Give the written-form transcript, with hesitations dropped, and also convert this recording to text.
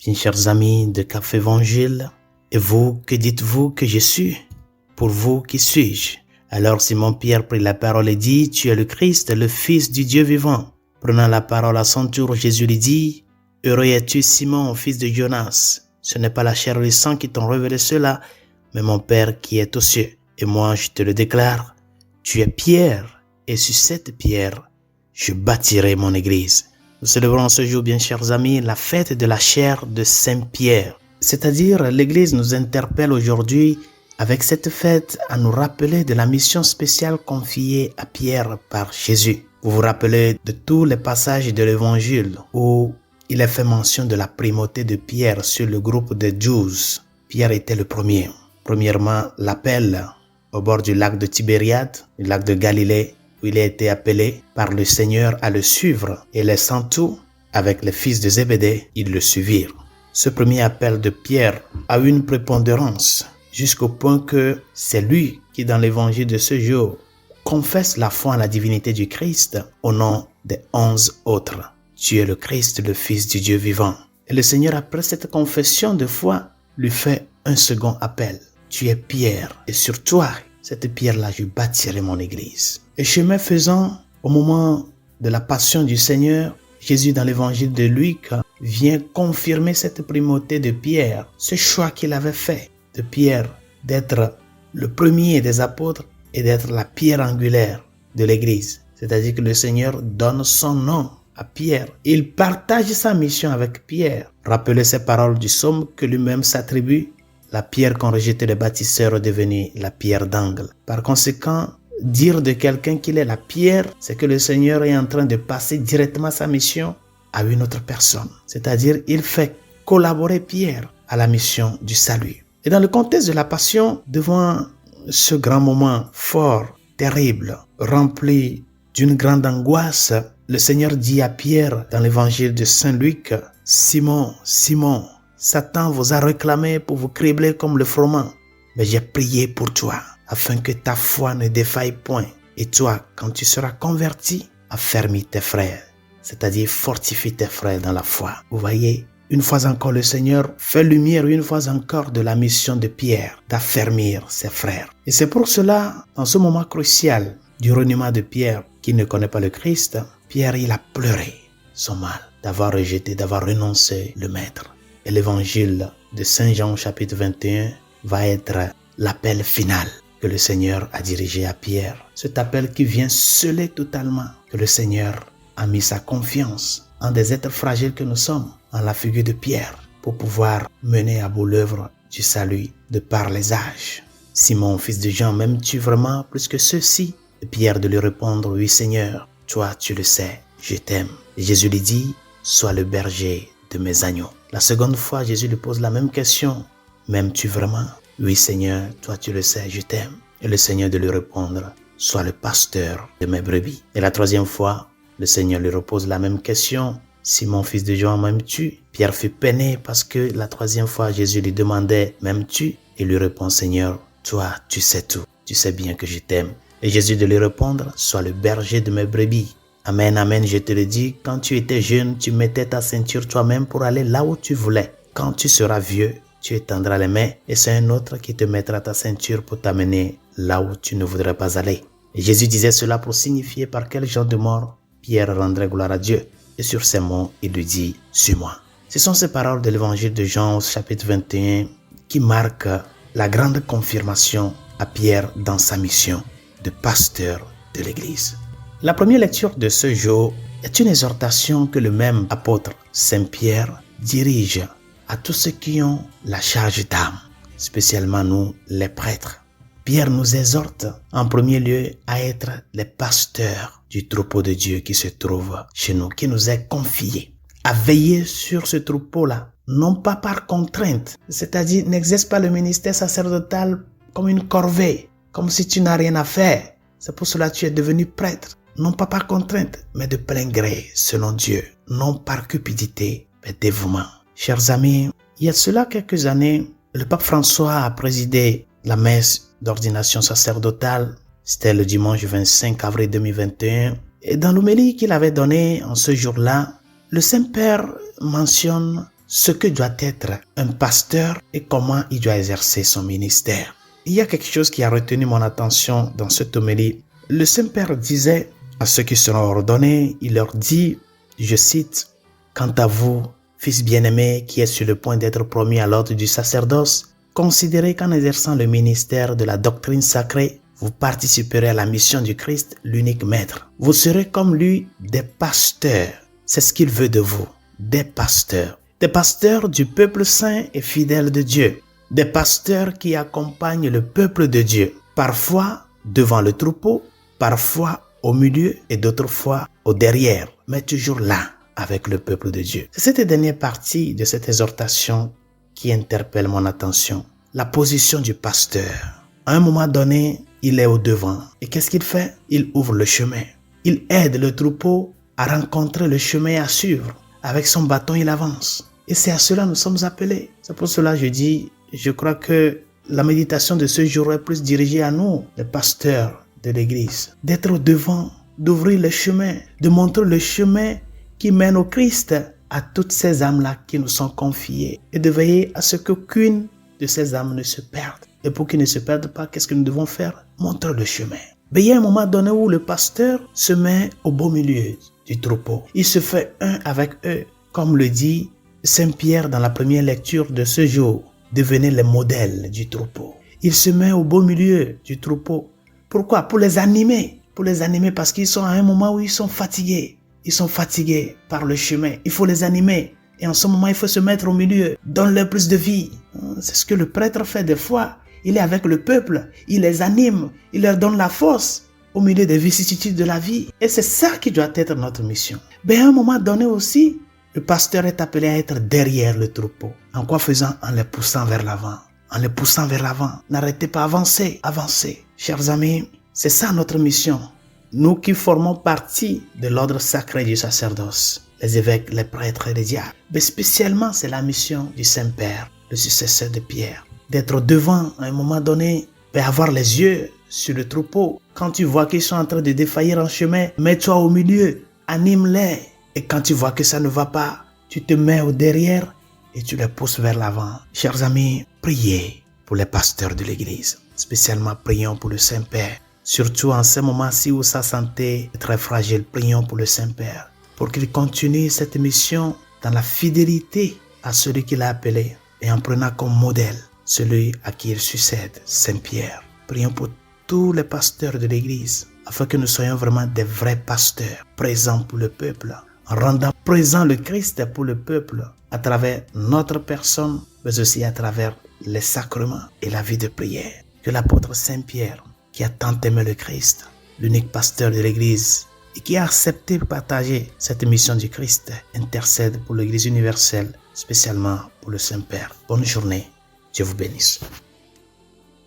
Bien chers amis de Café Évangile, et vous, que dites-vous que je suis? Pour vous, qui suis-je? Alors Simon-Pierre prit la parole et dit, tu es le Christ, le Fils du Dieu vivant. Prenant la parole à son tour, Jésus lui dit, heureux es-tu Simon, fils de Jonas. Ce n'est pas la chair et le sang qui t'ont révélé cela, mais mon Père qui est aux cieux. Et moi, je te le déclare, tu es Pierre, et sur cette pierre, je bâtirai mon église. Nous célébrons ce jour, bien chers amis, la fête de la chair de Saint-Pierre. C'est-à-dire, l'Église nous interpelle aujourd'hui avec cette fête à nous rappeler de la mission spéciale confiée à Pierre par Jésus. Vous vous rappelez de tous les passages de l'Évangile où il est fait mention de la primauté de Pierre sur le groupe de 12. Pierre était le premier. Premièrement, l'appel au bord du lac de Tibériade, du lac de Galilée, où il a été appelé par le Seigneur à le suivre, et laissant tout avec les fils de Zébédée, ils le suivirent. Ce premier appel de Pierre a eu une prépondérance jusqu'au point que c'est lui qui, dans l'évangile de ce jour, confesse la foi en la divinité du Christ au nom des 11 autres. Tu es le Christ, le Fils du Dieu vivant. Et le Seigneur, après cette confession de foi, lui fait un second appel. Tu es Pierre, et sur toi, cette pierre-là, je bâtirai mon église. Et chemin faisant, au moment de la passion du Seigneur, Jésus, dans l'évangile de Luc, vient confirmer cette primauté de Pierre, ce choix qu'il avait fait de Pierre d'être le premier des apôtres et d'être la pierre angulaire de l'église. C'est-à-dire que le Seigneur donne son nom à Pierre. Il partage sa mission avec Pierre. Rappelez ces paroles du psaume que lui-même s'attribue. La pierre qu'ont rejetée les bâtisseurs est devenue la pierre d'angle. Par conséquent, dire de quelqu'un qu'il est la pierre, c'est que le Seigneur est en train de passer directement sa mission à une autre personne. C'est-à-dire, il fait collaborer Pierre à la mission du salut. Et dans le contexte de la passion, devant ce grand moment fort, terrible, rempli d'une grande angoisse, le Seigneur dit à Pierre dans l'évangile de Saint Luc, « Simon, Simon, Satan vous a réclamé pour vous cribler comme le froment, mais j'ai prié pour toi, afin que ta foi ne défaille point. Et toi, quand tu seras converti, affermis tes frères. » C'est-à-dire fortifie tes frères dans la foi. Vous voyez, une fois encore, le Seigneur fait lumière une fois encore de la mission de Pierre, d'affermir ses frères. Et c'est pour cela, dans ce moment crucial du reniement de Pierre, qui ne connaît pas le Christ, Pierre, il a pleuré son mal d'avoir rejeté, d'avoir renoncé le Maître. Et l'évangile de Saint Jean, chapitre 21, va être l'appel final que le Seigneur a dirigé à Pierre. Cet appel qui vient sceller totalement que le Seigneur a mis sa confiance en des êtres fragiles que nous sommes, en la figure de Pierre, pour pouvoir mener à bout l'œuvre du salut de par les âges. Simon, fils de Jean, m'aimes-tu vraiment plus que ceux-ci? Et Pierre de lui répondre, oui Seigneur, toi tu le sais, je t'aime. Et Jésus lui dit, sois le berger de mes agneaux. La seconde fois, Jésus lui pose la même question, m'aimes-tu vraiment? Oui Seigneur, toi tu le sais, je t'aime. Et le Seigneur de lui répondre, sois le pasteur de mes brebis. Et la troisième fois, le Seigneur lui repose la même question, Simon, fils de Jean, m'aimes-tu? Pierre fut peiné parce que la troisième fois, Jésus lui demandait, m'aimes-tu? Et lui répond, Seigneur, toi, tu sais tout. Tu sais bien que je t'aime. Et Jésus de lui répondre, sois le berger de mes brebis. Amen, amen, je te le dis, quand tu étais jeune, tu mettais ta ceinture toi-même pour aller là où tu voulais. Quand tu seras vieux, tu étendras les mains et c'est un autre qui te mettra ta ceinture pour t'amener là où tu ne voudrais pas aller. Et Jésus disait cela pour signifier par quel genre de mort Pierre rendrait gloire à Dieu. Et sur ces mots, il lui dit, suis-moi. Ce sont ces paroles de l'évangile de Jean au chapitre 21 qui marquent la grande confirmation à Pierre dans sa mission de pasteur de l'Église. La première lecture de ce jour est une exhortation que le même apôtre Saint Pierre dirige à tous ceux qui ont la charge d'âme, spécialement nous, les prêtres. Pierre nous exhorte en premier lieu à être les pasteurs du troupeau de Dieu qui se trouve chez nous, qui nous est confié, à veiller sur ce troupeau-là, non pas par contrainte, c'est-à-dire n'exerce pas le ministère sacerdotal comme une corvée, comme si tu n'as rien à faire. C'est pour cela que tu es devenu prêtre, non pas par contrainte, mais de plein gré, selon Dieu, non par cupidité, mais dévouement. Chers amis, il y a de cela quelques années, le pape François a présidé la messe d'ordination sacerdotale. C'était le dimanche 25 avril 2021. Et dans l'homélie qu'il avait donnée en ce jour-là, le Saint-Père mentionne ce que doit être un pasteur et comment il doit exercer son ministère. Il y a quelque chose qui a retenu mon attention dans cette homélie. Le Saint-Père disait à ceux qui seront ordonnés, il leur dit, je cite, « Quant à vous, fils bien-aimé qui est sur le point d'être promu à l'ordre du sacerdoce, considérez qu'en exerçant le ministère de la doctrine sacrée, vous participerez à la mission du Christ, l'unique maître. Vous serez comme lui des pasteurs. C'est ce qu'il veut de vous, des pasteurs. Des pasteurs du peuple saint et fidèle de Dieu. Des pasteurs qui accompagnent le peuple de Dieu, parfois devant le troupeau, parfois au milieu et d'autres fois au derrière, mais toujours là avec le peuple de Dieu. C'est cette dernière partie de cette exhortation qui interpelle mon attention. La position du pasteur. À un moment donné, il est au devant. Et qu'est-ce qu'il fait? Il ouvre le chemin. Il aide le troupeau à rencontrer le chemin à suivre. Avec son bâton, il avance. Et c'est à cela que nous sommes appelés. C'est pour cela que je dis, je crois que la méditation de ce jour est plus dirigée à nous, les pasteurs de l'Église. D'être au devant, d'ouvrir le chemin, de montrer le chemin qui mène au Christ à toutes ces âmes-là qui nous sont confiées. Et de veiller à ce qu'aucune de ces âmes ne se perde. Et pour qu'ils ne se perdent pas, qu'est-ce que nous devons faire? Montrer le chemin. Mais il y a un moment donné où le pasteur se met au beau milieu du troupeau. Il se fait un avec eux. Comme le dit Saint Pierre dans la première lecture de ce jour, devenez les modèles du troupeau. Il se met au beau milieu du troupeau. Pourquoi? Pour les animer. Pour les animer parce qu'ils sont à un moment où ils sont fatigués. Ils sont fatigués par le chemin. Il faut les animer. Et en ce moment, il faut se mettre au milieu. Donne-leur plus de vie. C'est ce que le prêtre fait des fois. Il est avec le peuple. Il les anime. Il leur donne la force au milieu des vicissitudes de la vie. Et c'est ça qui doit être notre mission. Mais à un moment donné aussi, le pasteur est appelé à être derrière le troupeau. En quoi faisant? En les poussant vers l'avant. En les poussant vers l'avant. N'arrêtez pas, avancez, avancez. Chers amis, c'est ça notre mission. Nous qui formons partie de l'ordre sacré du sacerdoce, les évêques, les prêtres et les diacres. Mais spécialement, c'est la mission du Saint-Père, le successeur de Pierre. D'être devant à un moment donné, et avoir les yeux sur le troupeau. Quand tu vois qu'ils sont en train de défaillir en chemin, mets-toi au milieu, anime-les. Et quand tu vois que ça ne va pas, tu te mets au derrière et tu les pousses vers l'avant. Chers amis, priez pour les pasteurs de l'Église. Spécialement, prions pour le Saint-Père. Surtout en ce moment-ci où sa santé est très fragile, prions pour le Saint-Père. Pour qu'il continue cette mission dans la fidélité à celui qu'il a appelé et en prenant comme modèle celui à qui il succède, Saint-Pierre. Prions pour tous les pasteurs de l'Église afin que nous soyons vraiment des vrais pasteurs présents pour le peuple, en rendant présent le Christ pour le peuple à travers notre personne, mais aussi à travers les sacrements et la vie de prière. Que l'apôtre Saint-Pierre, qui a tant aimé le Christ, l'unique pasteur de l'Église, et qui a accepté de partager cette mission du Christ, intercède pour l'Église universelle, spécialement pour le Saint-Père. Bonne journée, Dieu vous bénisse.